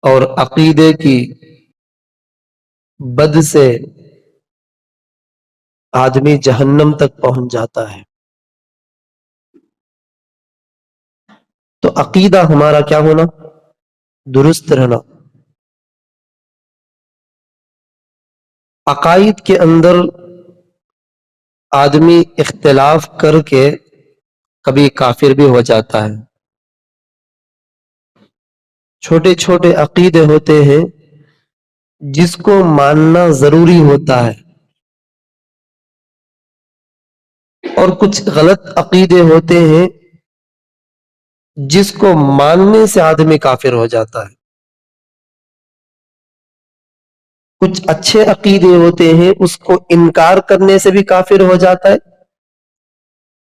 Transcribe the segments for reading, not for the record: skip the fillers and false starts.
اور عقیدے کی بد سے آدمی جہنم تک پہنچ جاتا ہے. تو عقیدہ ہمارا کیا ہونا؟ درست رہنا. عقائد کے اندر آدمی اختلاف کر کے کبھی کافر بھی ہو جاتا ہے. چھوٹے چھوٹے عقیدے ہوتے ہیں جس کو ماننا ضروری ہوتا ہے، اور کچھ غلط عقیدے ہوتے ہیں جس کو ماننے سے آدمی کافر ہو جاتا ہے. کچھ اچھے عقیدے ہوتے ہیں اس کو انکار کرنے سے بھی کافر ہو جاتا ہے،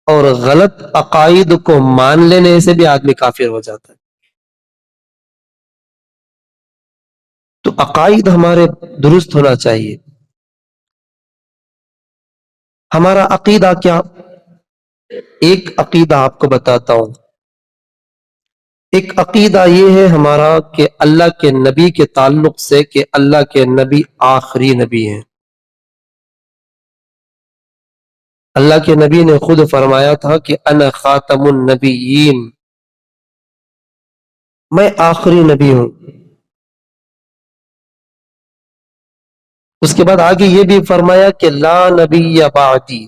اور غلط عقائد کو مان لینے سے بھی آدمی کافر ہو جاتا ہے. تو عقائد ہمارے درست ہونا چاہیے. ہمارا عقیدہ کیا؟ ایک عقیدہ آپ کو بتاتا ہوں. ایک عقیدہ یہ ہے ہمارا کہ اللہ کے نبی کے تعلق سے کہ اللہ کے نبی آخری نبی ہیں. اللہ کے نبی نے خود فرمایا تھا کہ انا خاتم النبیین، میں آخری نبی ہوں. اس کے بعد آگے یہ بھی فرمایا کہ لا نبی بعدی،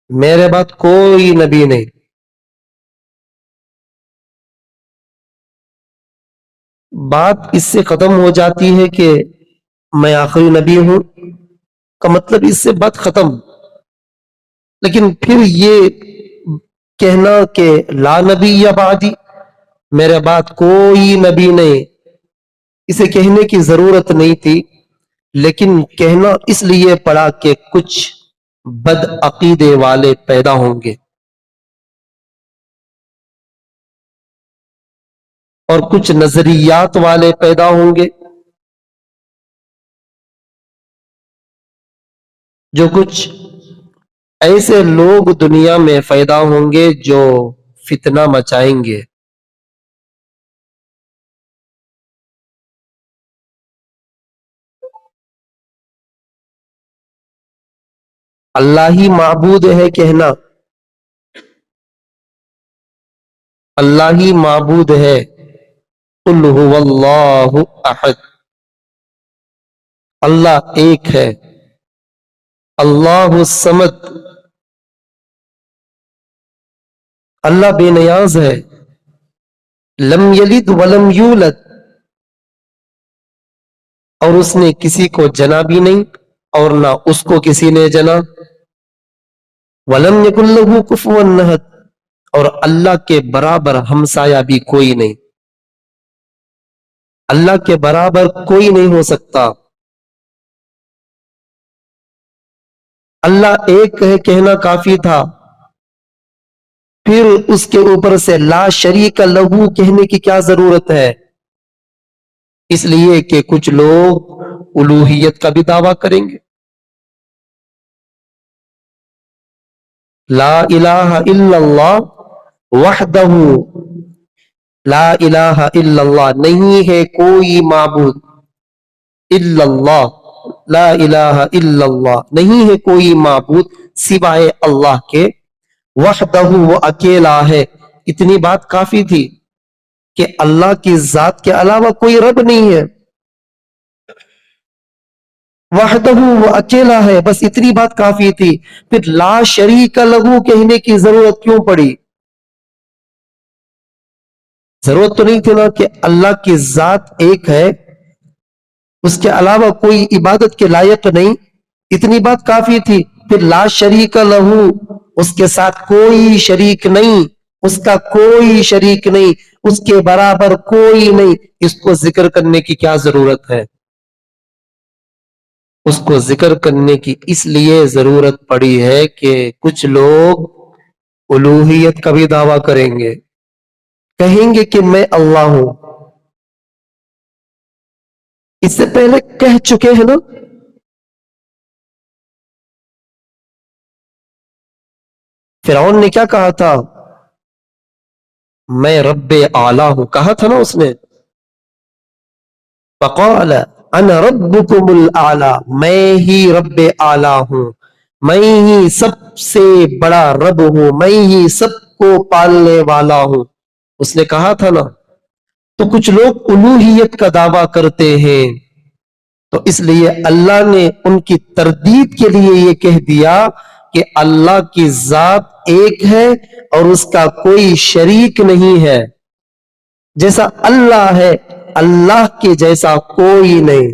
میرے بعد کوئی نبی نہیں. بات اس سے ختم ہو جاتی ہے کہ میں آخری نبی ہوں کا مطلب اس سے بات ختم. لیکن پھر یہ کہنا کہ لا نبی یا بعدی، میرے بعد کوئی نبی نہیں، اسے کہنے کی ضرورت نہیں تھی، لیکن کہنا اس لیے پڑا کہ کچھ بد عقیدے والے پیدا ہوں گے اور کچھ نظریات والے پیدا ہوں گے، جو کچھ ایسے لوگ دنیا میں پیدا ہوں گے جو فتنہ مچائیں گے. اللہ ہی معبود ہے کہنا، اللہ ہی معبود ہے. قل هو اللہ احد، اللہ ایک ہے. اللہ الصمد، اللہ بے نیاز ہے. لم یلد ولم یولد، اور اس نے کسی کو جنا بھی نہیں اور نہ اس کو کسی نے جنا. ولم یکن لہ کفوا احد، اور اللہ کے برابر ہمسایہ بھی کوئی نہیں. اللہ کے برابر کوئی نہیں ہو سکتا. اللہ ایک ہے کہنا کافی تھا، پھر اس کے اوپر سے لا شریک لہو کہنے کی کیا ضرورت ہے؟ اس لیے کہ کچھ لوگ الوہیت کا بھی دعویٰ کریں گے. لا الہ الا اللہ وحدہ، لا الہ الا اللہ، نہیں ہے کوئی معبود، الا اللہ، لا الہ الا اللہ، نہیں ہے کوئی معبود سوائے اللہ کے. وحدہ، وہ اکیلا ہے. اتنی بات کافی تھی کہ اللہ کی ذات کے علاوہ کوئی رب نہیں ہے. وحدہ، وہ اکیلا ہے، بس اتنی بات کافی تھی. پھر لا شریک لہو کہنے کی ضرورت کیوں پڑی؟ ضرورت تو نہیں تھی نا کہ اللہ کی ذات ایک ہے، اس کے علاوہ کوئی عبادت کے لائق نہیں. اتنی بات کافی تھی. پھر لا شریک لہو، اس کے ساتھ کوئی شریک نہیں، اس کا کوئی شریک نہیں، اس کے برابر کوئی نہیں. اس کو ذکر کرنے کی کیا ضرورت ہے؟ اس کو ذکر کرنے کی اس لیے ضرورت پڑی ہے کہ کچھ لوگ الوہیت کا بھی دعویٰ کریں گے، کہیں گے کہ میں اللہ ہوں. اس سے پہلے کہہ چکے ہیں نا. فرعون نے کیا کہا تھا؟ میں رب اعلیٰ ہوں، کہا تھا نا اس نے. فقال انا ربکم الاعلی، میں ہی رب اعلی ہوں، میں ہی سب سے بڑا رب ہوں، میں ہی سب کو پالنے والا ہوں۔ اس نے کہا تھا نا، تو کچھ لوگ الوہیت کا دعویٰ کرتے ہیں، تو اس لیے اللہ نے ان کی تردید کے لیے یہ کہہ دیا کہ اللہ کی ذات ایک ہے اور اس کا کوئی شریک نہیں ہے، جیسا اللہ ہے اللہ کے جیسا کوئی نہیں،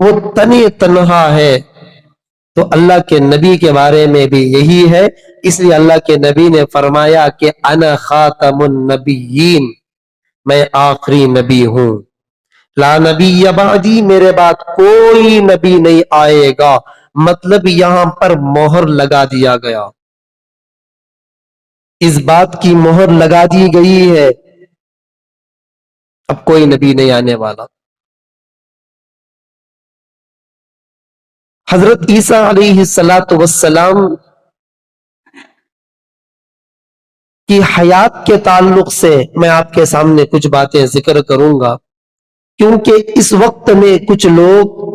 وہ تنی تنہا ہے۔ تو اللہ کے نبی کے بارے میں بھی یہی ہے، اس لیے اللہ کے نبی نے فرمایا کہ انا خاتم النبیین، میں آخری نبی ہوں، لا نبی بعدی، میرے بعد کوئی نبی نہیں آئے گا۔ مطلب یہاں پر مہر لگا دیا گیا، اس بات کی مہر لگا دی گئی ہے، اب کوئی نبی نہیں آنے والا۔ حضرت عیسیٰ علیہ السلام کی حیات کے تعلق سے میں آپ کے سامنے کچھ باتیں ذکر کروں گا، کیونکہ اس وقت میں کچھ لوگ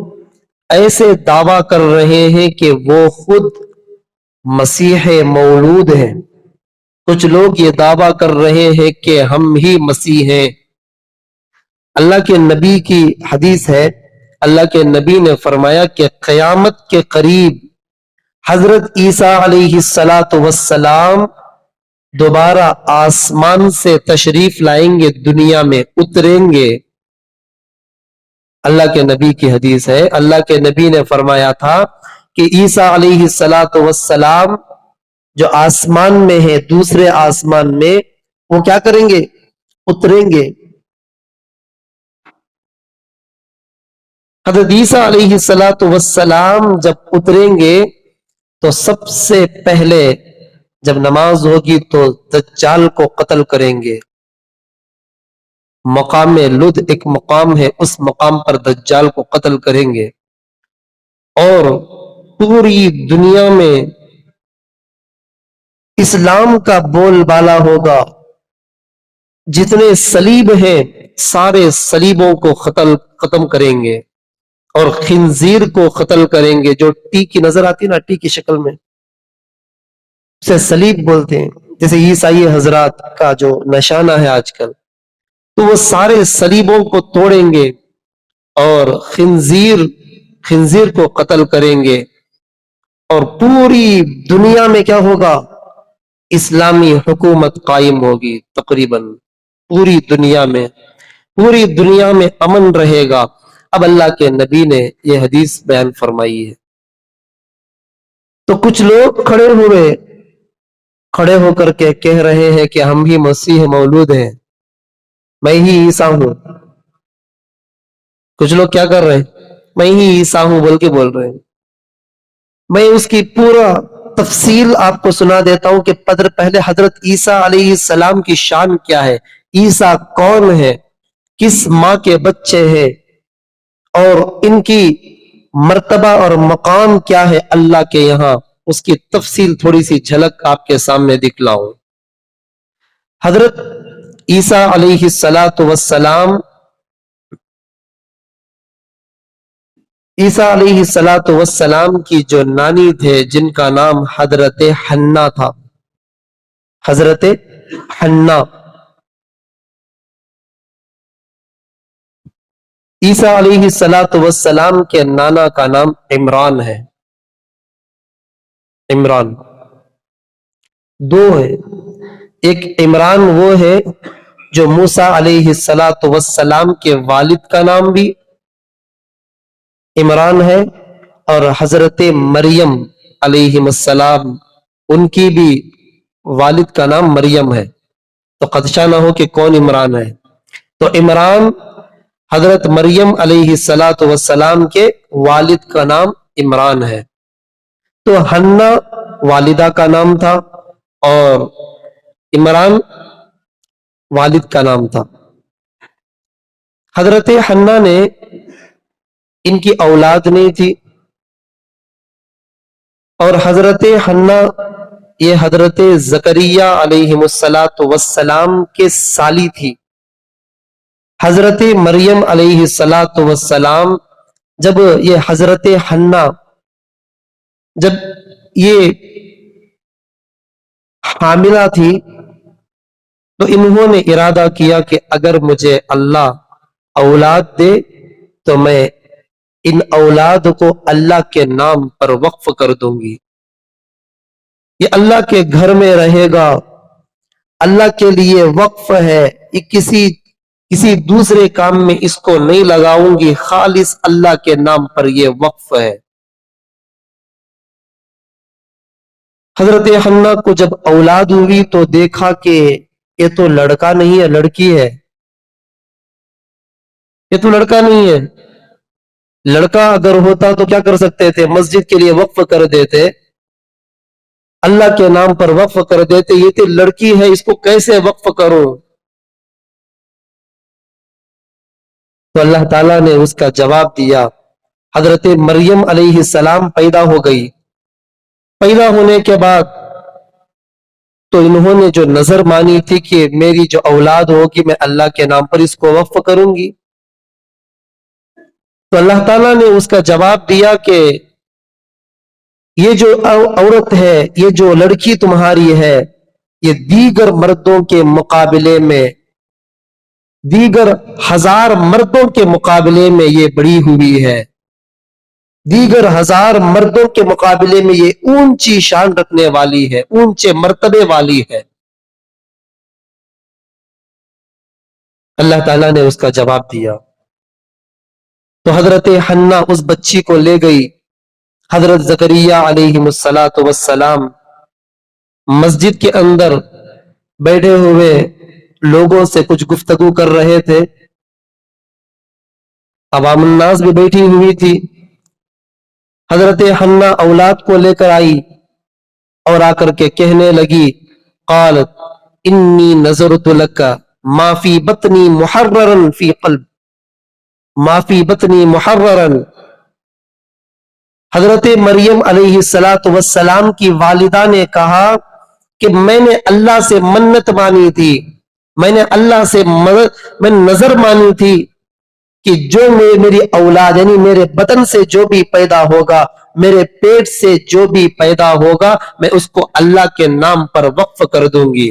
ایسے دعویٰ کر رہے ہیں کہ وہ خود مسیح مولود ہیں، کچھ لوگ یہ دعویٰ کر رہے ہیں کہ ہم ہی مسیح ہیں۔ اللہ کے نبی کی حدیث ہے، اللہ کے نبی نے فرمایا کہ قیامت کے قریب حضرت عیسیٰ علیہ السلام دوبارہ آسمان سے تشریف لائیں گے، دنیا میں اتریں گے۔ اللہ کے نبی کی حدیث ہے، اللہ کے نبی نے فرمایا تھا کہ عیسیٰ علیہ السلام جو آسمان میں ہے، دوسرے آسمان میں، وہ کیا کریں گے؟ اتریں گے۔ حضرت عیسیٰ علیہ السلام جب اتریں گے تو سب سے پہلے جب نماز ہوگی تو دجال کو قتل کریں گے۔ مقام لد ایک مقام ہے، اس مقام پر دجال کو قتل کریں گے، اور پوری دنیا میں اسلام کا بول بالا ہوگا، جتنے صلیب ہیں سارے صلیبوں کو ختم کریں گے، اور خنزیر کو قتل کریں گے، جو ٹی کی نظر آتی ہے نا، ٹی کی شکل میں، اسے صلیب بولتے ہیں، جیسے عیسائی حضرات کا جو نشانہ ہے آج کل، تو وہ سارے صلیبوں کو توڑیں گے اور خنزیر کو قتل کریں گے، اور پوری دنیا میں کیا ہوگا؟ اسلامی حکومت قائم ہوگی، تقریباً پوری دنیا میں امن رہے گا۔ اب اللہ کے نبی نے یہ حدیث بیان فرمائی ہے، تو کچھ لوگ کھڑے ہو کر کے کہہ رہے ہیں کہ ہم ہی مسیح مولود ہیں، میں ہی عیسیٰ ہوں۔ کچھ لوگ کیا کر رہے ہیں؟ میں ہی عیسیٰ ہوں بول کے بول رہے ہیں۔ میں اس کی پورا تفصیل آپ کو سنا دیتا ہوں کہ پہلے حضرت عیسیٰ علیہ السلام کی شان کیا ہے، عیسیٰ کون ہے، کس ماں کے بچے ہیں، اور ان کی مرتبہ اور مقام کیا ہے اللہ کے یہاں، اس کی تفصیل تھوڑی سی جھلک آپ کے سامنے دکھلاؤں۔ حضرت عیسیٰ علیہ السلام عیسیٰ علیہ السلام کی جو نانی تھے، جن کا نام حضرت حنا تھا، حضرت حنا، عیسیٰ علیہ السلام کے نانا کا نام عمران ہے۔ عمران دو ہے، ایک عمران وہ ہے جو موسیٰ علیہ السلام کے والد کا نام بھی عمران ہے، اور حضرت مریم علیہ السلام ان کی بھی والد کا نام مریم ہے، تو خدشہ نہ ہو کہ کون عمران ہے۔ تو عمران حضرت مریم علیہ السلام کے والد کا نام عمران ہے، تو حنا والدہ کا نام تھا اور عمران والد کا نام تھا۔ حضرت حنا نے، ان کی اولاد نہیں تھی، اور حضرت حنا یہ حضرت زکریا علیہ السلام کے سالی تھی، حضرت مریم علیہ الصلاۃ والسلام جب یہ حضرت حنا جب یہ حاملہ تھی تو انہوں نے ارادہ کیا کہ اگر مجھے اللہ اولاد دے تو میں ان اولاد کو اللہ کے نام پر وقف کر دوں گی، یہ اللہ کے گھر میں رہے گا، اللہ کے لیے وقف ہے، یہ کسی دوسرے کام میں اس کو نہیں لگاؤں گی، خالص اللہ کے نام پر یہ وقف ہے۔ حضرت حنا کو جب اولاد ہوئی تو دیکھا کہ یہ تو لڑکا نہیں ہے، لڑکی ہے، یہ تو لڑکا نہیں ہے۔ لڑکا اگر ہوتا تو کیا کر سکتے تھے؟ مسجد کے لیے وقف کر دیتے، اللہ کے نام پر وقف کر دیتے، یہ تو لڑکی ہے، اس کو کیسے وقف کروں؟ تو اللہ تعالیٰ نے اس کا جواب دیا۔ حضرت مریم علیہ السلام پیدا ہو گئی، پیدا ہونے کے بعد تو انہوں نے جو نظر مانی تھی کہ میری جو اولاد ہوگی میں اللہ کے نام پر اس کو وقف کروں گی، تو اللہ تعالیٰ نے اس کا جواب دیا کہ یہ جو عورت ہے، یہ جو لڑکی تمہاری ہے، یہ دیگر مردوں کے مقابلے میں، دیگر 1000 مردوں کے مقابلے میں یہ بڑی ہوئی ہے، دیگر 1000 مردوں کے مقابلے میں یہ اونچی شان رکھنے والی ہے، اونچے مرتبے والی ہے۔ اللہ تعالیٰ نے اس کا جواب دیا۔ تو حضرت حنا اس بچی کو لے گئی، حضرت زکریا علیہ السلام مسجد کے اندر بیٹھے ہوئے لوگوں سے کچھ گفتگو کر رہے تھے، عوام الناس بھی بیٹھی ہوئی تھی۔ حضرت حنا اولاد کو لے کر آئی اور آ کر کے کہنے لگی، قالت انی نذرت لک ما فی بطنی محررا فی قلب، ما فی بطنی محررا۔ حضرت مریم علیہ السلام کی والدہ نے کہا کہ میں نے اللہ سے منت مانی تھی، میں نے اللہ سے میں نظر مانی تھی کہ جو میری اولاد یعنی میرے بدن سے جو بھی پیدا ہوگا، میرے پیٹ سے جو بھی پیدا ہوگا، میں اس کو اللہ کے نام پر وقف کر دوں گی۔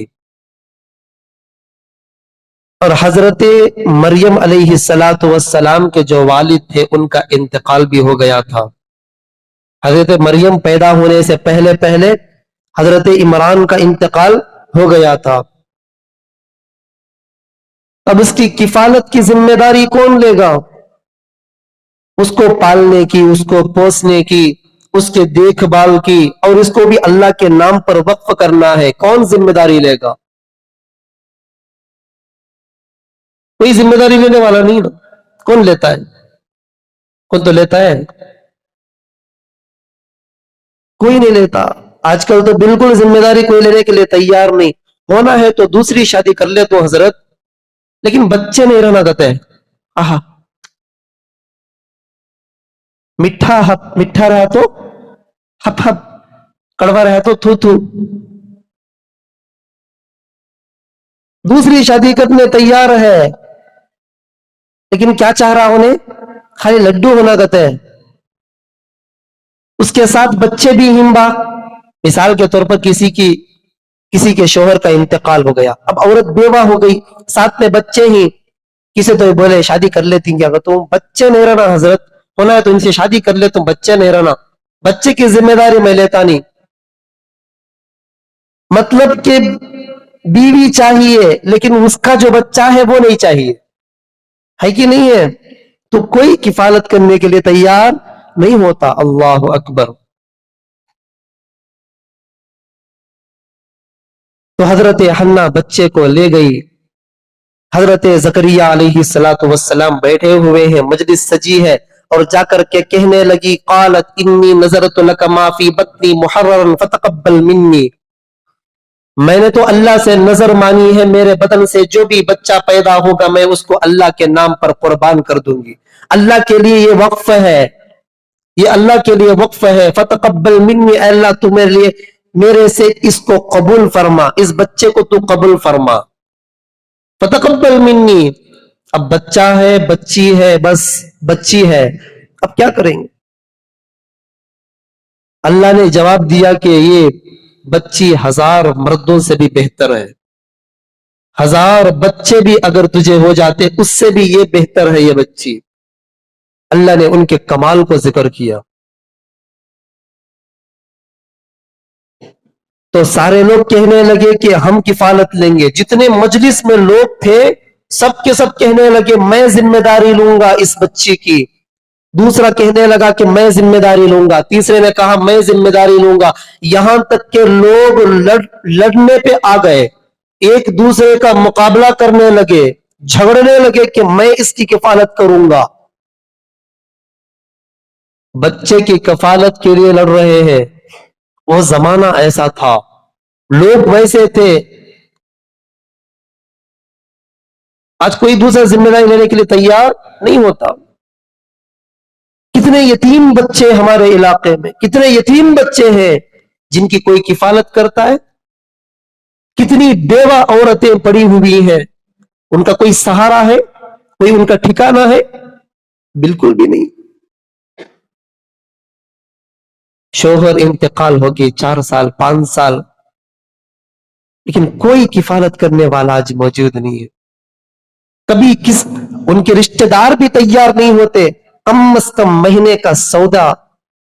اور حضرت مریم علیہ السلام کے جو والد تھے ان کا انتقال بھی ہو گیا تھا۔ حضرت مریم پیدا ہونے سے پہلے پہلے حضرت عمران کا انتقال ہو گیا تھا۔ اب اس کی کفالت کی ذمہ داری کون لے گا؟ اس کو پالنے کی، اس کو پوسنے کی، اس کے دیکھ بھال کی، اور اس کو بھی اللہ کے نام پر وقف کرنا ہے، کون ذمہ داری لے گا؟ کوئی ذمہ داری لینے والا نہیں نا۔ کون لیتا ہے؟ کون تو لیتا ہے؟ کوئی نہیں لیتا۔ آج کل تو بالکل ذمہ داری کوئی لینے کے لیے تیار نہیں، ہونا ہے تو دوسری شادی کر لے تو حضرت، لیکن بچے نہیں رہنا دیتے ہیں۔ آہا، میٹھا رہا تو ہپ ہپ، کڑوا رہا تو تھو تھو۔ دوسری شادی کرنے تیار ہے، لیکن کیا چاہ رہا ہونے؟ خالی لڈو ہونا کہتے ہیں۔ اس کے ساتھ بچے بھی ہمبا، مثال کے طور پر کسی کے شوہر کا انتقال ہو گیا، اب عورت بیوہ ہو گئی، ساتھ میں بچے ہی، کسی تو بولے شادی کر لیتی کیا؟ تم بچے نہیں رہنا حضرت، ہونا ہے تو ان سے شادی کر لے، تم بچے نہیں رہنا، بچے کی ذمہ داری میں لیتا نہیں۔ مطلب کہ بیوی چاہیے لیکن اس کا جو بچہ ہے وہ نہیں چاہیے، ہے کہ نہیں ہے؟ تو کوئی کفالت کرنے کے لیے تیار نہیں ہوتا۔ اللہ اکبر۔ تو حضرت حنا بچے کو لے گئی، حضرت زکریا علیہ السلام بیٹھے ہوئے ہیں، مجلس سجی ہے، اور جا کر کے کہنے لگی، قالت انی نذرت لک ما فی بطنی محررا فتقبل منی، میں نے تو اللہ سے نظر مانی ہے، میرے بدن سے جو بھی بچہ پیدا ہوگا میں اس کو اللہ کے نام پر قربان کر دوں گی، اللہ کے لیے یہ وقف ہے، یہ اللہ کے لیے وقف ہے۔ فتقبل منی، اے اللہ تو میرے لیے، میرے سے اس کو قبول فرما، اس بچے کو تو قبول فرما۔ فتقبل منی۔ اب بچہ ہے، بچی ہے، بس بچی ہے، اب کیا کریں گے؟ اللہ نے جواب دیا کہ یہ بچی 1000 مردوں سے بھی بہتر ہے، 1000 بچے بھی اگر تجھے ہو جاتے اس سے بھی یہ بہتر ہے یہ بچی۔ اللہ نے ان کے کمال کو ذکر کیا تو سارے لوگ کہنے لگے کہ ہم کفالت لیں گے۔ جتنے مجلس میں لوگ تھے سب کے سب کہنے لگے میں ذمہ داری لوں گا اس بچی کی۔ دوسرا کہنے لگا کہ میں ذمہ داری لوں گا، تیسرے نے کہا میں ذمہ داری لوں گا، یہاں تک کہ لوگ لڑنے پہ آ گئے، ایک دوسرے کا مقابلہ کرنے لگے، جھگڑنے لگے کہ میں اس کی کفالت کروں گا۔ بچے کی کفالت کے لیے لڑ رہے ہیں۔ وہ زمانہ ایسا تھا، لوگ ویسے تھے۔ آج کوئی دوسرا ذمہ داری لینے کے لیے تیار نہیں ہوتا۔ کتنے یتیم بچے ہمارے علاقے میں، کتنے یتیم بچے ہیں جن کی کوئی کفالت کرتا ہے؟ کتنی بیوہ عورتیں پڑی ہوئی ہیں، ان کا کوئی سہارا ہے؟ کوئی ان کا ٹھکانہ ہے؟ بالکل بھی نہیں۔ شوہر انتقال ہو گئے 4 سال 5 سال، لیکن کوئی کفالت کرنے والا آج موجود نہیں ہے۔ کبھی ان کے رشتہ دار بھی تیار نہیں ہوتے، کم از کم مہینے کا سودا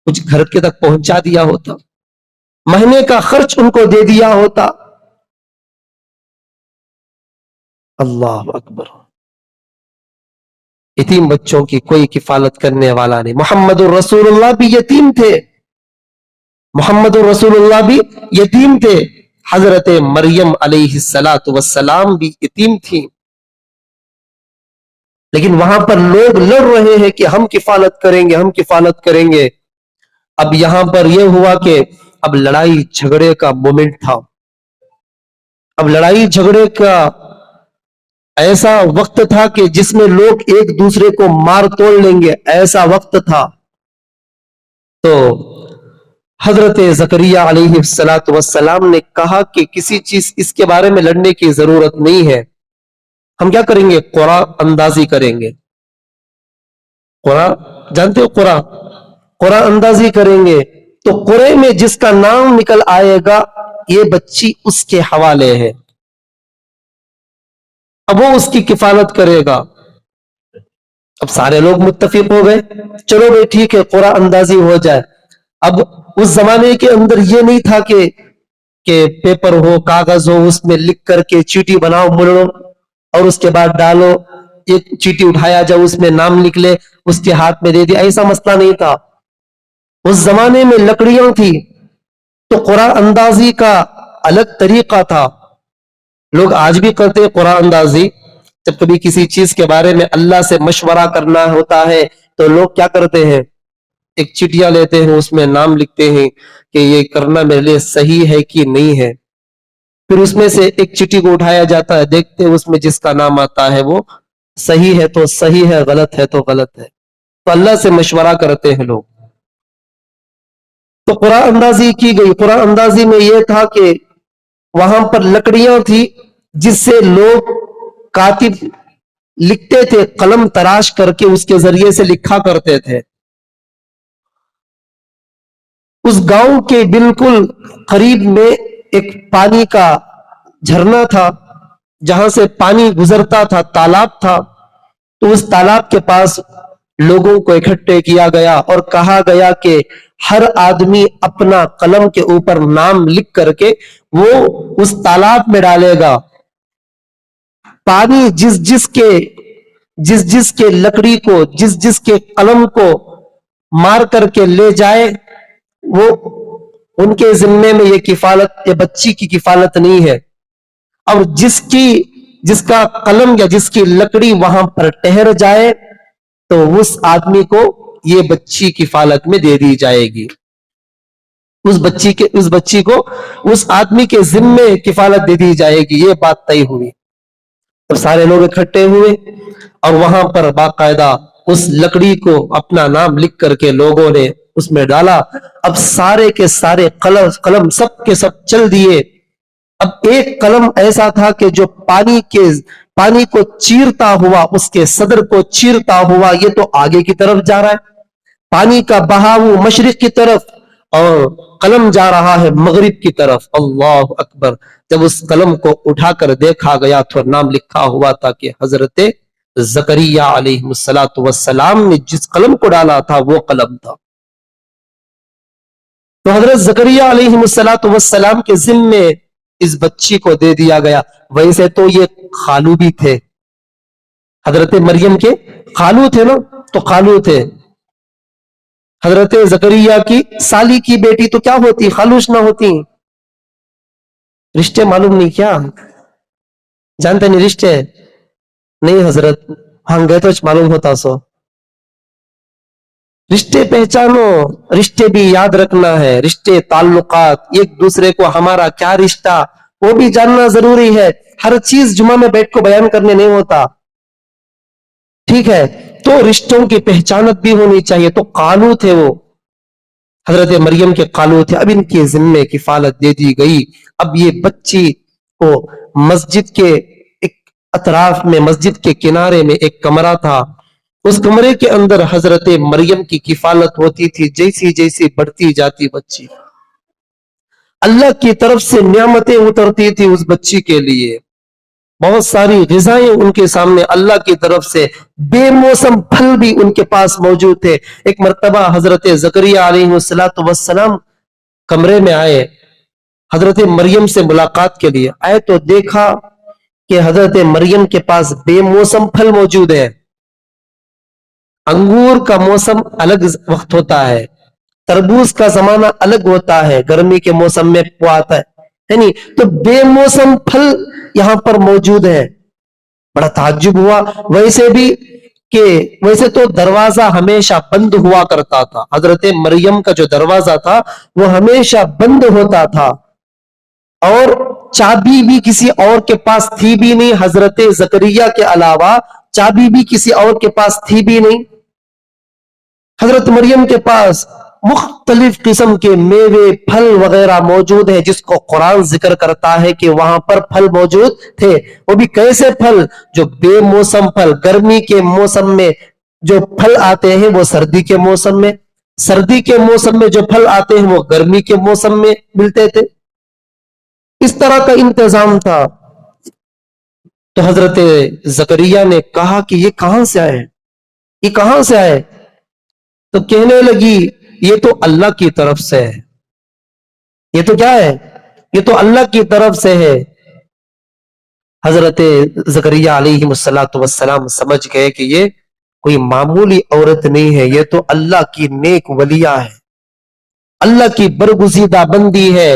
کچھ گھر کے تک پہنچا دیا ہوتا، مہینے کا خرچ ان کو دے دیا ہوتا۔ اللہ اکبر۔ یتیم بچوں کی کوئی کفالت کرنے والا نہیں۔ محمد الرسول اللہ بھی یتیم تھے، محمد الرسول اللہ بھی یتیم تھے، حضرت مریم علیہ السلام بھی یتیم تھی، لیکن وہاں پر لوگ لڑ رہے ہیں کہ ہم کفالت کریں گے، ہم کفالت کریں گے۔ اب یہاں پر یہ ہوا کہ اب لڑائی جھگڑے کا مومنٹ تھا، اب لڑائی جھگڑے کا ایسا وقت تھا کہ جس میں لوگ ایک دوسرے کو مار توڑ لیں گے، ایسا وقت تھا۔ تو حضرت زکریہ علیہ السلام نے کہا کہ کسی چیز اس کے بارے میں لڑنے کی ضرورت نہیں ہے، ہم کیا کریں گے؟ قرآن اندازی کریں گے۔ قرآن جانتے ہو؟ قرآن اندازی کریں گے تو قرآن میں جس کا نام نکل آئے گا یہ بچی اس کے حوالے ہے، اب وہ اس کی کفالت کرے گا۔ اب سارے لوگ متفق ہو گئے، چلو بھائی ٹھیک ہے قرآن اندازی ہو جائے۔ اب اس زمانے کے اندر یہ نہیں تھا کہ پیپر ہو، کاغذ ہو، اس میں لکھ کر کے چیٹی بناؤ ملو اور اس کے بعد ڈالو، ایک چیٹی اٹھایا جاؤ اس میں نام نکلے اس کے ہاتھ میں دے دیا، ایسا مسئلہ نہیں تھا۔ اس زمانے میں لکڑیاں تھی تو قرآن اندازی کا الگ طریقہ تھا۔ لوگ آج بھی کرتے قرآن اندازی، جب کبھی کسی چیز کے بارے میں اللہ سے مشورہ کرنا ہوتا ہے تو لوگ کیا کرتے ہیں؟ ایک چٹیاں لیتے ہیں، اس میں نام لکھتے ہیں کہ یہ کرنا میرے لیے صحیح ہے کہ نہیں ہے، پھر اس میں سے ایک چٹی کو اٹھایا جاتا ہے، دیکھتے ہیں اس میں جس کا نام آتا ہے وہ صحیح ہے تو صحیح ہے، غلط ہے تو غلط ہے، تو اللہ سے مشورہ کرتے ہیں لوگ۔ تو قرآن اندازی کی گئی۔ قرآن اندازی میں یہ تھا کہ وہاں پر لکڑیاں تھی جس سے لوگ کاتب لکھتے تھے، قلم تراش کر کے اس کے ذریعے سے لکھا کرتے تھے۔ اس گاؤں کے بالکل قریب میں ایک پانی کا جھرنا تھا جہاں سے پانی گزرتا تھا، تالاب تھا۔ تو اس تالاب کے پاس لوگوں کو اکٹھے کیا گیا اور کہا گیا کہ ہر آدمی اپنا قلم کے اوپر نام لکھ کر کے وہ اس تالاب میں ڈالے گا۔ پانی جس جس کے لکڑی کو، جس جس کے قلم کو مار کر کے لے جائے، وہ ان کے ذمے میں یہ کفالت، یہ بچی کی کفالت نہیں ہے۔ اور جس کا قلم یا جس کی لکڑی وہاں پر ٹہر جائے تو اس آدمی کو یہ بچی کفالت میں دے دی جائے گی، اس بچی کو اس آدمی کے ذمے کفالت دے دی جائے گی۔ یہ بات طے ہوئی تو سارے لوگ اکٹھے ہوئے اور وہاں پر باقاعدہ اس لکڑی کو اپنا نام لکھ کر کے لوگوں نے اس میں ڈالا۔ اب سارے کے سارے قلم سب کے سب چل دیے اب ایک قلم ایسا تھا کہ جو پانی کو چیرتا ہوا، اس کے صدر کو چیرتا ہوا یہ تو آگے کی طرف جا رہا ہے، پانی کا بہاؤ مشرق کی طرف، اور قلم جا رہا ہے مغرب کی طرف۔ اللہ اکبر! جب اس قلم کو اٹھا کر دیکھا گیا تو نام لکھا ہوا تھا کہ حضرت زکریا علیہ السلام نے جس قلم کو ڈالا تھا وہ قلم تھا۔ تو حضرت زکریا علیہ السلام کے ذمے اس بچی کو دے دیا گیا۔ ویسے تو یہ خالو بھی تھے، حضرت مریم کے خالو تھے نا، تو خالو تھے، حضرت زکریا کی سالی کی بیٹی تو کیا ہوتی؟ خالوش نہ ہوتی؟ رشتے معلوم نہیں کیا؟ جانتے نہیں رشتے؟ نہیں حضرت، ہم گئے تو معلوم ہوتا سو۔ رشتے پہچانو، رشتے بھی یاد رکھنا ہے، رشتے تعلقات، ایک دوسرے کو ہمارا کیا رشتہ وہ بھی جاننا ضروری ہے۔ ہر چیز جمعہ میں بیٹھ کو بیان کرنے نہیں ہوتا، ٹھیک ہے؟ تو رشتوں کی پہچانت بھی ہونی چاہیے۔ تو قالو تھے وہ، حضرت مریم کے قالو تھے۔ اب ان کے ذمے کفالت دے دی گئی۔ اب یہ بچی کو مسجد کے ایک اطراف میں، مسجد کے کنارے میں ایک کمرہ تھا، اس کمرے کے اندر حضرت مریم کی کفالت ہوتی تھی۔ جیسی جیسی بڑھتی جاتی بچی، اللہ کی طرف سے نعمتیں اترتی تھی اس بچی کے لیے، بہت ساری غذائیں ان کے سامنے اللہ کی طرف سے، بے موسم پھل بھی ان کے پاس موجود تھے۔ ایک مرتبہ حضرت زکریا علیہ السلام کمرے میں آئے، حضرت مریم سے ملاقات کے لیے آئے، تو دیکھا کہ حضرت مریم کے پاس بے موسم پھل موجود ہے۔ انگور کا موسم الگ وقت ہوتا ہے، تربوز کا زمانہ الگ ہوتا ہے، گرمی کے موسم میں وہ آتا ہے نہیں، تو بے موسم پھل یہاں پر موجود ہے۔ بڑا تعجب ہوا۔ ویسے بھی کہ ویسے تو دروازہ ہمیشہ بند ہوا کرتا تھا، حضرت مریم کا جو دروازہ تھا وہ ہمیشہ بند ہوتا تھا، اور چابی بھی کسی اور کے پاس تھی بھی نہیں، حضرت زکریا کے علاوہ چابی بھی کسی اور کے پاس تھی بھی نہیں۔ حضرت مریم کے پاس مختلف قسم کے میوے پھل وغیرہ موجود ہیں، جس کو قرآن ذکر کرتا ہے کہ وہاں پر پھل موجود تھے۔ وہ بھی کیسے پھل؟ جو بے موسم پھل، گرمی کے موسم میں جو پھل آتے ہیں وہ سردی کے موسم میں، سردی کے موسم میں جو پھل آتے ہیں وہ گرمی کے موسم میں ملتے تھے۔ اس طرح کا انتظام تھا۔ تو حضرت زکریا نے کہا کہ یہ کہاں سے آئے، یہ کہاں سے آئے؟ تو کہنے لگی یہ تو اللہ کی طرف سے ہے۔ یہ تو کیا ہے؟ یہ تو اللہ کی طرف سے ہے۔ حضرت زکریا علیہ السلام سمجھ گئے کہ یہ کوئی معمولی عورت نہیں ہے، یہ تو اللہ کی نیک ولیہ ہے، اللہ کی برگزیدہ بندی ہے،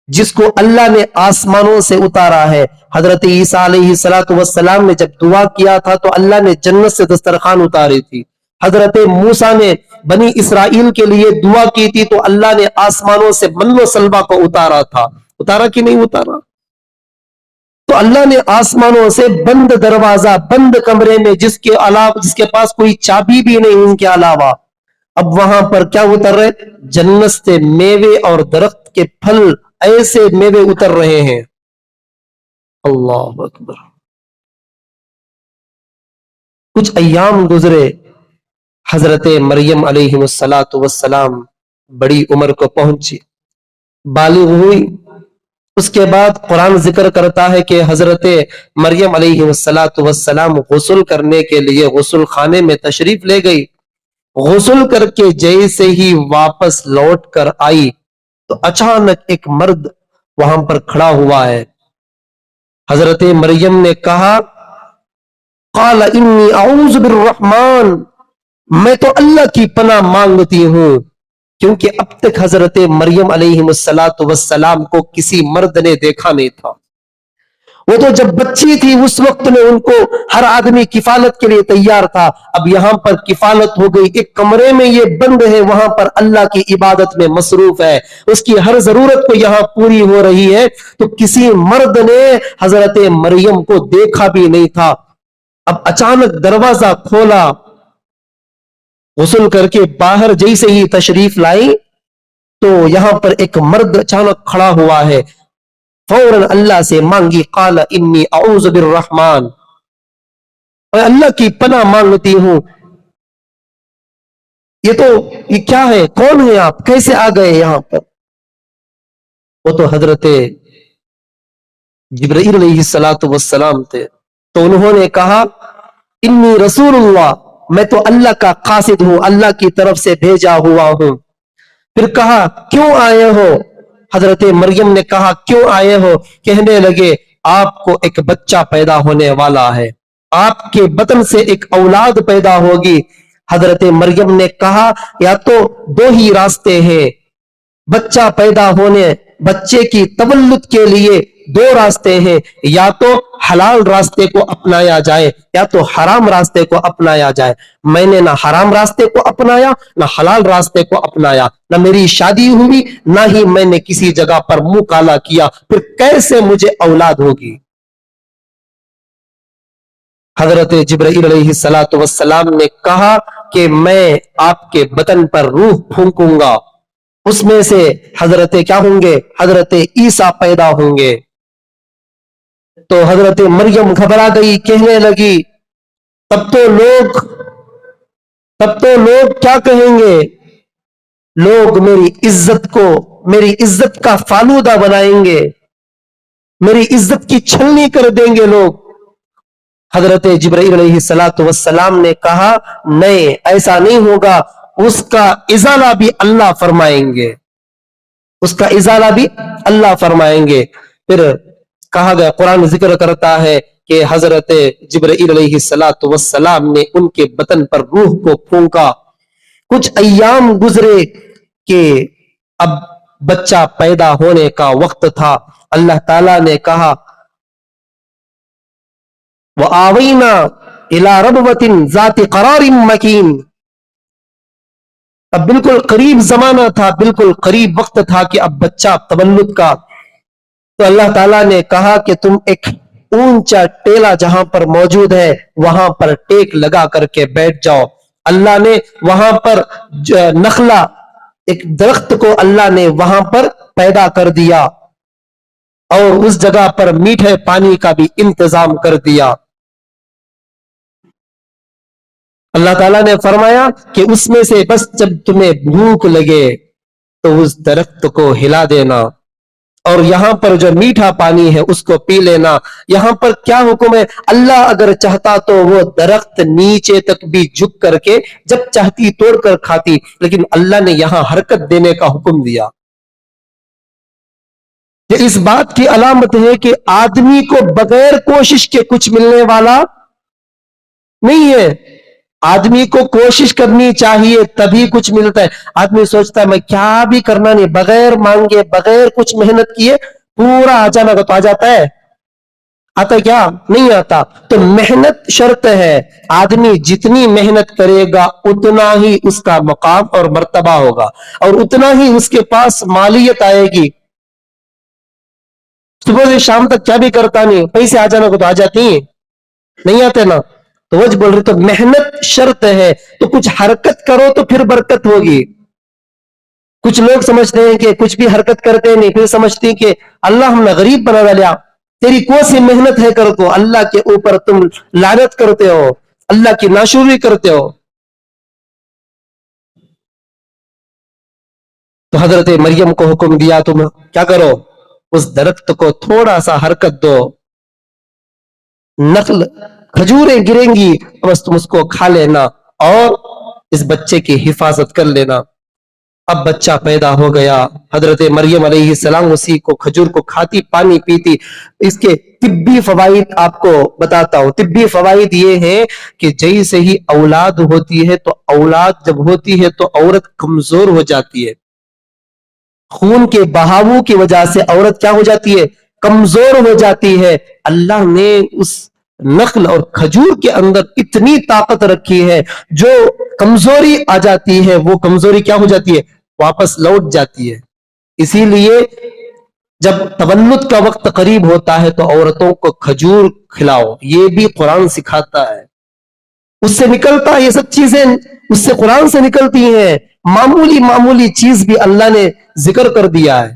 جس کو اللہ نے آسمانوں سے اتارا ہے۔ حضرت عیسیٰ علیہ السلام نے جب دعا کیا تھا تو اللہ نے جنت سے دسترخوان اتاری تھی۔ حضرت موسیٰ نے بنی اسرائیل کے لیے دعا کی تھی تو اللہ نے آسمانوں سے من و سلوہ کو اتارا تھا، اتارا کہ نہیں اتارا؟ تو اللہ نے آسمانوں سے بند دروازہ، بند کمرے میں، جس کے پاس کوئی چابی بھی نہیں ان کے علاوہ، اب وہاں پر کیا اتر رہے؟ جنت سے میوے اور درخت کے پھل، ایسے میوے اتر رہے ہیں۔ اللہ اکبر! کچھ ایام گزرے، حضرت مریم علیہ السلام بڑی عمر کو پہنچی، بالغ ہوئی۔ اس کے بعد قرآن ذکر کرتا ہے کہ حضرت مریم علیہ السلام غسل کرنے کے لیے غسل خانے میں تشریف لے گئی۔ غسل کر کے جیسے ہی واپس لوٹ کر آئی تو اچانک ایک مرد وہاں پر کھڑا ہوا ہے۔ حضرت مریم نے کہا قال انی اعوذ بالرحمن، میں تو اللہ کی پناہ مانگتی ہوں، کیونکہ اب تک حضرت مریم علیہ السلام کو کسی مرد نے دیکھا نہیں تھا۔ وہ تو جب بچی تھی اس وقت میں ان کو ہر آدمی کفالت کے لیے تیار تھا، اب یہاں پر کفالت ہو گئی، ایک کمرے میں یہ بند ہے، وہاں پر اللہ کی عبادت میں مصروف ہے، اس کی ہر ضرورت کو یہاں پوری ہو رہی ہے، تو کسی مرد نے حضرت مریم کو دیکھا بھی نہیں تھا۔ اب اچانک دروازہ کھولا، غسل کر کے باہر جیسے ہی تشریف لائی تو یہاں پر ایک مرد اچانک کھڑا ہوا ہے۔ فوراً اللہ سے مانگی، قال انی اعوذ بالرحمن، اور اللہ کی پناہ مانگتی ہوں، یہ کیا ہے، کون ہے آپ، کیسے آ گئے یہاں پر؟ وہ تو حضرت جبرائیل علیہ السلام تھے، تو انہوں نے کہا انی رسول اللہ، میں تو اللہ کا قاصد ہوں، اللہ کی طرف سے بھیجا ہوا ہوں۔ پھر کہا کیوں آئے ہو؟ حضرت مریم نے کہا کیوں آئے ہو؟ کہنے لگے آپ کو ایک بچہ پیدا ہونے والا ہے، آپ کے بطن سے ایک اولاد پیدا ہوگی۔ حضرت مریم نے کہا یا تو دو ہی راستے ہیں، بچہ پیدا ہونے، بچے کی تولد کے لیے دو راستے ہیں، یا تو حلال راستے کو اپنایا جائے یا تو حرام راستے کو اپنایا جائے۔ میں نے نہ حرام راستے کو اپنایا نہ حلال راستے کو اپنایا، نہ میری شادی ہوئی نہ ہی میں نے کسی جگہ پر منہ کالا کیا، پھر کیسے مجھے اولاد ہوگی؟ حضرت جبرائیل علیہ السلام نے کہا کہ میں آپ کے بطن پر روح پھونکوں گا، اس میں سے حضرت کیا ہوں گے؟ حضرت عیسیٰ پیدا ہوں گے۔ تو حضرت مریم گھبرا گئی، کہنے لگی تب تو لوگ کیا کہیں گے؟ لوگ میری عزت کا فالودہ بنائیں گے، میری عزت کی چھلنی کر دیں گے لوگ۔ حضرت جبرائیل علیہ السلام نے کہا نہیں، ایسا نہیں ہوگا، اس کا ازالہ بھی اللہ فرمائیں گے، اس کا ازالہ بھی اللہ فرمائیں گے۔ پھر کہا گیا، قرآن ذکر کرتا ہے کہ حضرت جبرائیل علیہ السلام نے ان کے بطن پر روح کو پھونکا، کچھ ایام گزرے کہ اب بچہ پیدا ہونے کا وقت تھا۔ اللہ تعالیٰ نے کہا وَآوَيْنَا إِلَىٰ رَبْوَةٍ ذَاتِ قَرَارٍ مَكِينٍ، اب بالکل قریب زمانہ تھا، بالکل قریب وقت تھا کہ اب بچہ تولد کا۔ تو اللہ تعالیٰ نے کہا کہ تم ایک اونچا ٹیلا جہاں پر موجود ہے وہاں پر ٹیک لگا کر کے بیٹھ جاؤ۔ اللہ نے وہاں پر نخلا، ایک درخت کو اللہ نے وہاں پر پیدا کر دیا، اور اس جگہ پر میٹھے پانی کا بھی انتظام کر دیا۔ اللہ تعالیٰ نے فرمایا کہ اس میں سے بس جب تمہیں بھوک لگے تو اس درخت کو ہلا دینا، اور یہاں پر جو میٹھا پانی ہے اس کو پی لینا۔ یہاں پر کیا حکم ہے؟ اللہ اگر چاہتا تو وہ درخت نیچے تک بھی جھک کر کے جب چاہتی توڑ کر کھاتی، لیکن اللہ نے یہاں حرکت دینے کا حکم دیا۔ یہ اس بات کی علامت ہے کہ آدمی کو بغیر کوشش کے کچھ ملنے والا نہیں ہے، آدمی کو کوشش کرنی چاہیے تبھی کچھ ملتا ہے۔ آدمی سوچتا ہے میں کیا بھی کرنا نہیں، بغیر مانگے بغیر کچھ محنت کیے پورا اچانک تو آ جاتا ہے، آتا کیا نہیں آتا۔ تو محنت شرط ہے، آدمی جتنی محنت کرے گا اتنا ہی اس کا مقام اور مرتبہ ہوگا، اور اتنا ہی اس کے پاس مالیت آئے گی۔ صبح سے شام تک کیا بھی کرتا نہیں، پیسے اچانک تو آ جاتی ہیں، نہیں آتے نا۔ تو وجہ بول رہی تو محنت شرط ہے، تو کچھ حرکت کرو تو پھر برکت ہوگی۔ کچھ لوگ سمجھتے ہیں کہ کچھ بھی حرکت کرتے نہیں، پھر سمجھتے ہیں کہ اللہ ہم نے غریب بنا لیا، تیری کون سی محنت ہے کر کو، اللہ کے اوپر تم لعنت کرتے ہو، اللہ کی ناشکری کرتے ہو۔ تو حضرت مریم کو حکم دیا تم کیا کرو، اس درخت کو تھوڑا سا حرکت دو، نخل کھجوریں گریں گی، بس تم اس کو کھا لینا اور اس بچے کی حفاظت کر لینا۔ اب بچہ پیدا ہو گیا، حضرت مریم علیہ السلام اسی کو کھجور کو کھاتی، پانی پیتی۔ اس کے طبی فوائد آپ کو بتاتا ہوں۔ طبی فوائد یہ ہیں کہ جیسے ہی اولاد ہوتی ہے تو اولاد جب ہوتی ہے تو عورت کمزور ہو جاتی ہے، خون کے بہاؤ کی وجہ سے عورت کیا ہو جاتی ہے؟ کمزور ہو جاتی ہے۔ اللہ نے اس نخل اور کھجور کے اندر اتنی طاقت رکھی ہے، جو کمزوری آ جاتی ہے وہ کمزوری کیا ہو جاتی ہے؟ واپس لوٹ جاتی ہے۔ اسی لیے جب تولد کا وقت قریب ہوتا ہے تو عورتوں کو کھجور کھلاؤ، یہ بھی قرآن سکھاتا ہے۔ اس سے نکلتا ہے، یہ سب چیزیں اس سے قرآن سے نکلتی ہیں، معمولی چیز بھی اللہ نے ذکر کر دیا ہے۔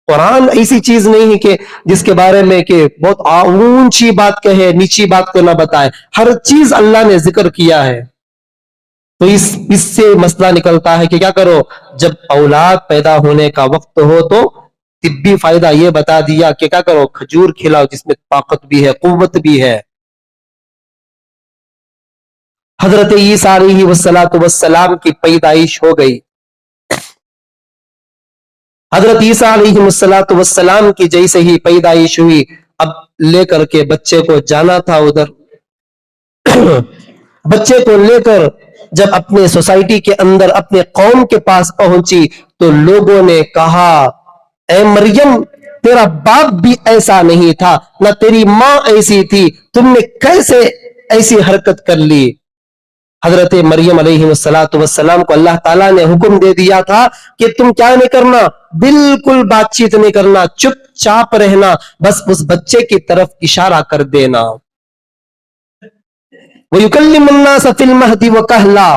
قرآن ایسی چیز نہیں ہے کہ جس کے بارے میں کہ بہت اونچی بات کہے نیچی بات کو نہ بتائے، ہر چیز اللہ نے ذکر کیا ہے۔ تو اس سے مسئلہ نکلتا ہے کہ کیا کرو، جب اولاد پیدا ہونے کا وقت ہو تو طبی فائدہ یہ بتا دیا کہ کیا کرو، کھجور کھلاؤ جس میں طاقت بھی ہے، قوت بھی ہے۔ حضرت عیسیٰ علیہ والسلام کی پیدائش ہو گئی۔ حضرت عیسیٰ علیہ والسلام کی جیسے ہی پیدائش ہوئی، اب لے کر کے بچے کو جانا تھا ادھر۔ بچے کو لے کر جب اپنے سوسائٹی کے اندر اپنے قوم کے پاس پہنچی تو لوگوں نے کہا، اے مریم تیرا باپ بھی ایسا نہیں تھا، نہ تیری ماں ایسی تھی، تم نے کیسے ایسی حرکت کر لی؟ حضرت مریم علیہ السلام کو اللہ تعالیٰ نے حکم دے دیا تھا کہ تم کیا نہیں کرنا، بالکل بات چیت نہیں کرنا، چپ چاپ رہنا، بس اس بچے کی طرف اشارہ کر دینا۔ وَيُكَلِّمُ النَّاسَ فِي الْمَهْدِ وَكَهْلًا،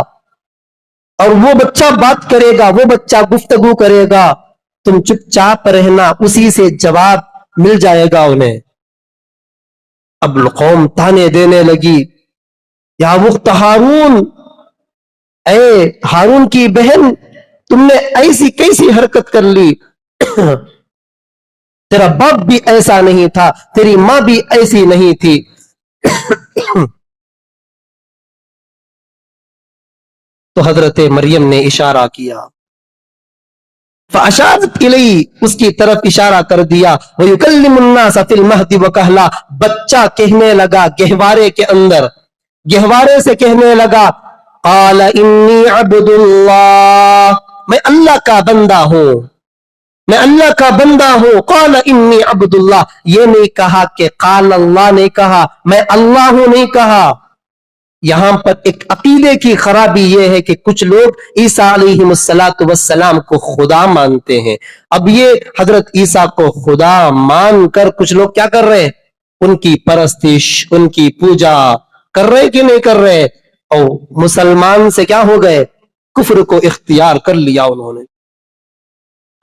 اور وہ بچہ بات کرے گا، وہ بچہ گفتگو کرے گا، تم چپ چاپ رہنا، اسی سے جواب مل جائے گا انہیں۔ اب قوم تانے دینے لگی، یا وقت ہارون، اے ہارون کی بہن تم نے ایسی کیسی حرکت کر لی؟ تیرا باپ بھی ایسا نہیں تھا، تیری ماں بھی ایسی نہیں تھی۔ تو حضرت مریم نے اشارہ کیا، فَأَشَارَتْ إِلَيْهِ، اس کی طرف اشارہ کر دیا۔ وَيُكَلِّمُ النَّاسَ فِي الْمَهْدِ وَكَهْلًا، بچہ کہنے لگا گہوارے کے اندر، گہوارے سے کہنے لگا، قَالَ إِنِّي عَبْدُ اللَّهِ، میں اللہ کا بندہ ہوں، میں اللہ کا بندہ ہوں۔ قَالَ إِنِّي عَبْدُ اللَّهِ، یہ نہیں کہا کہ قال اللہ نے کہا، میں اللہ ہوں نہیں کہا۔ یہاں پر ایک عقیدے کی خرابی یہ ہے کہ کچھ لوگ عیسیٰ علیہ السلام کو خدا مانتے ہیں۔ اب یہ حضرت عیسیٰ کو خدا مان کر کچھ لوگ کیا کر رہے ہیں، ان کی پرستش، ان کی پوجا کر رہے کہ نہیں کر رہے، اور مسلمان سے کیا ہو گئے، کفر کو اختیار کر لیا انہوں نے۔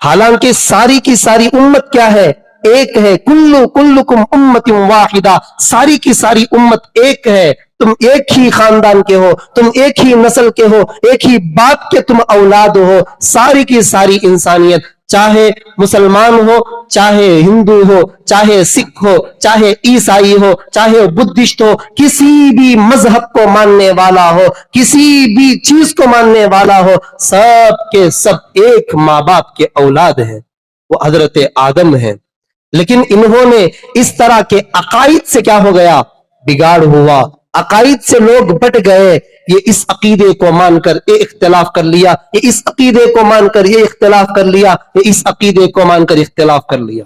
حالانکہ ساری کی ساری امت کیا ہے، ایک ہے، کلکم امت واحدہ، ساری کی ساری امت ایک ہے، تم ایک ہی خاندان کے ہو، تم ایک ہی نسل کے ہو، ایک ہی باپ کے تم اولاد ہو، ساری کی ساری انسانیت، چاہے مسلمان ہو، چاہے ہندو ہو، چاہے سکھ ہو، چاہے عیسائی ہو، چاہے بدھسٹ ہو، کسی بھی مذہب کو ماننے والا ہو، کسی بھی چیز کو ماننے والا ہو، سب کے سب ایک ماں باپ کے اولاد ہیں، وہ حضرت آدم ہیں۔ لیکن انہوں نے اس طرح کے عقائد سے کیا ہو گیا، بگاڑ ہوا، عقائد سے لوگ بٹ گئے، یہ اس عقیدے کو مان کر یہ اختلاف کر لیا، یہ اس عقیدے کو مان کر یہ اختلاف کر لیا، یہ اس عقیدے کو مان کر اختلاف کر لیا۔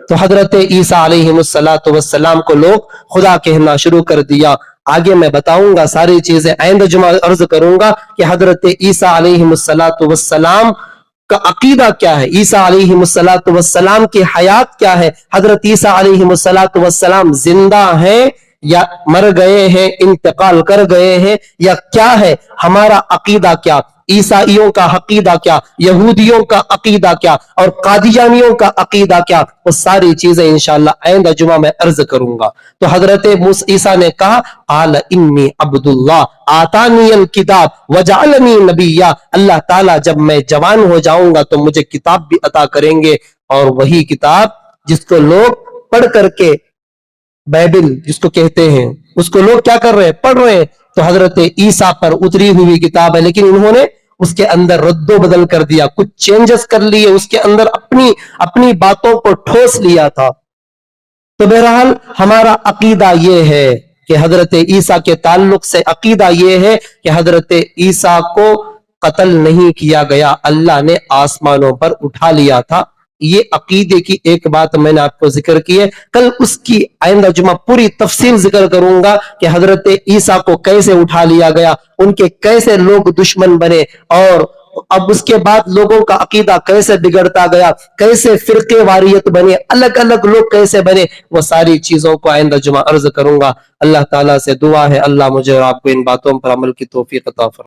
تو حضرت عیسیٰ علیہ السلام کو لوگ خدا کہنا شروع کر دیا۔ آگے میں بتاؤں گا ساری چیزیں، آئندہ جمعہ عرض کروں گا کہ حضرت عیسیٰ علیہ السلام کا عقیدہ کیا ہے، عیسیٰ علیہ السلام کی حیات کیا ہے، حضرت عیسیٰ علیہ السلام زندہ ہیں یا مر گئے ہیں، انتقال کر گئے ہیں، یا کیا ہے ہمارا عقیدہ، کیا عیسائیوں کا عقیدہ، کیا یہودیوں کا عقیدہ، کیا اور قادیانیوں کا عقیدہ کیا، وہ ساری چیزیں انشاءاللہ آئندہ جمعہ میں عرض کروں گا۔ تو حضرت عیسیٰ نے کہا، قال انی عبد اللہ آتانی الکتاب وجعلنی نبیا، اللہ تعالیٰ جب میں جوان ہو جاؤں گا تو مجھے کتاب بھی عطا کریں گے، اور وہی کتاب جس کو لوگ پڑھ کر کے، بائبل جس کو کہتے ہیں، اس کو لوگ کیا کر رہے ہیں، پڑھ رہے ہیں، تو حضرت عیسیٰ پر اتری ہوئی کتاب ہے، لیکن انہوں نے اس کے اندر رد و بدل کر دیا، کچھ چینجز کر لیے، اس کے اندر اپنی باتوں کو ٹھوس لیا تھا۔ تو بہرحال ہمارا عقیدہ یہ ہے کہ حضرت عیسیٰ کے تعلق سے عقیدہ یہ ہے کہ حضرت عیسیٰ کو قتل نہیں کیا گیا، اللہ نے آسمانوں پر اٹھا لیا تھا۔ یہ عقیدے کی ایک بات میں نے آپ کو ذکر کی ہے، کل اس کی آئندہ جمعہ پوری تفصیل ذکر کروں گا کہ حضرت عیسیٰ کو کیسے اٹھا لیا گیا، ان کے کیسے لوگ دشمن بنے، اور اب اس کے بعد لوگوں کا عقیدہ کیسے بگڑتا گیا، کیسے فرقے واریت بنے، الگ الگ لوگ کیسے بنے، وہ ساری چیزوں کو آئندہ جمعہ عرض کروں گا۔ اللہ تعالیٰ سے دعا ہے اللہ مجھے اور آپ کو ان باتوں پر عمل کی توفیق عطا فرمائے۔